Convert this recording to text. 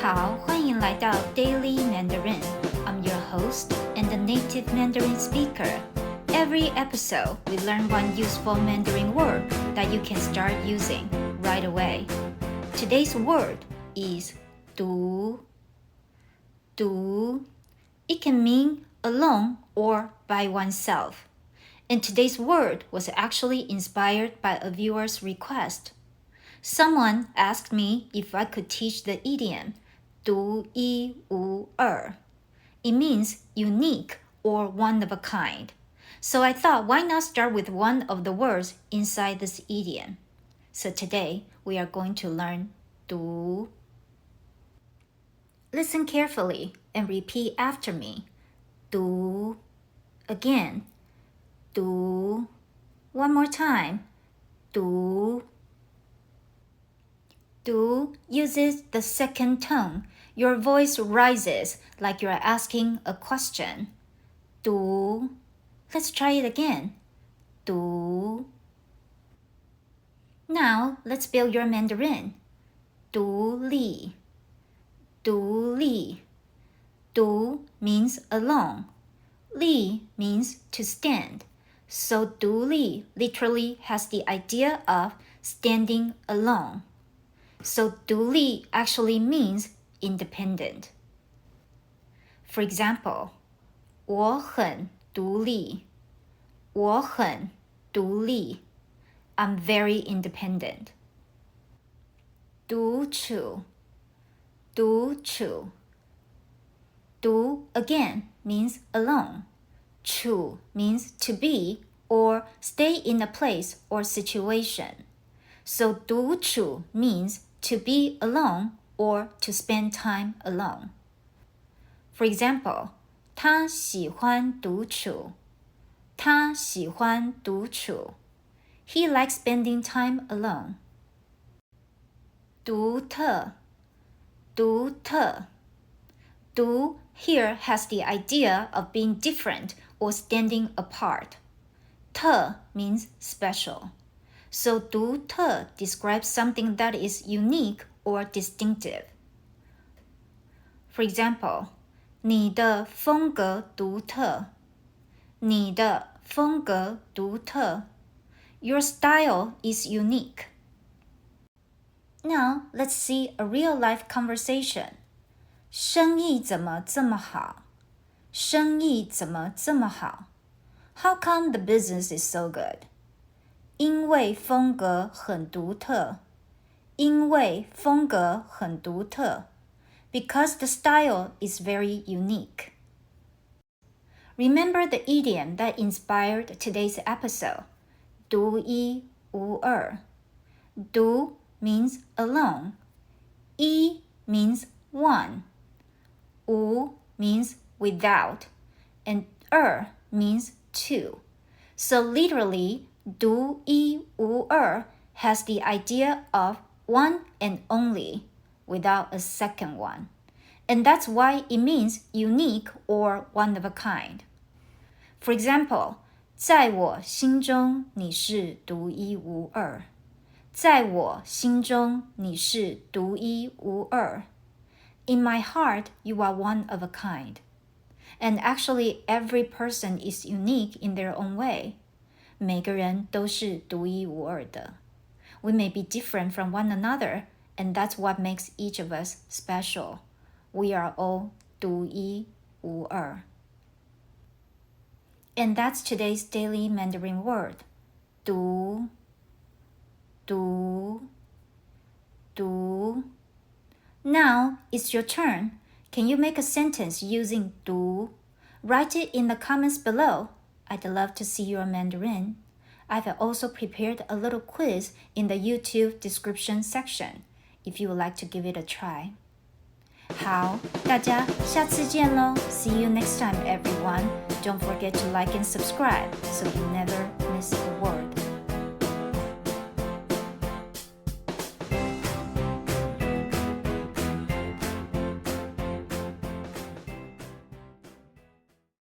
好，欢迎来到 Daily Mandarin. I'm your host and a native Mandarin speaker. Every episode, we learn one useful Mandarin word that you can start using right away. Today's word is 独. 独. It can mean alone or by oneself. And today's word was actually inspired by a viewer's request. Someone asked me if I could teach the idiom 独一无二. It means unique or one of a kind. So I thought, why not start with one of the words inside this idiom? So today, we are going to learn 独. Listen carefully and repeat after me. 独. Again. 独. One more time. 独. 独 uses the second tone. Your voice rises like you're asking a question. 独. Let's try it again. 独. Now, let's build your Mandarin. 独立. 独立. 独 means alone. 立 means to stand. So 独立 literally has the idea of standing alone. So 独立 actually means independent. For example, 我很独立. 我很独立. I'm very independent. 独处. 独处. 独 again means alone. 处 means to be or stay in a place or situation. So 独处 means to be alone or to spend time alone. For example, 他喜欢独处. 他喜欢独处. He likes spending time alone. 独特. 独特. 独 here has the idea of being different or standing apart. 特 means special. So 独特 describes something that is unique or distinctive. For example, 你的风格独特. 你的风格独特. Your style is unique. Now, let's see a real-life conversation. 生意怎么这么好? 生意怎么这么好? How come the business is so good? 因为风格很独特. 因为风格很独特. Because the style is very unique. Remember the idiom that inspired today's episode. 独一无二. 独 means alone. 一 means one. 无 means without. And 二 means two. So literally, 独一无二 has the idea of one and only, without a second one. And that's why it means unique or one of a kind. For example, 在我心中你是独一无二. 在我心中你是独一无二. In my heart, you are one of a kind. And actually, every person is unique in their own way. 每个人都是独一无二的. We may be different from one another, and that's what makes each of us special. We are all 独一无二. And that's today's daily Mandarin word. 独. 独. 独. Now, it's your turn. Can you make a sentence using 独? Write it in the comments below. I'd love to see your Mandarin. I've also prepared a little quiz in the YouTube description section, if you would like to give it a try. 好，大家下次见咯. See you next time, everyone. Don't forget to like and subscribe so you never miss a word.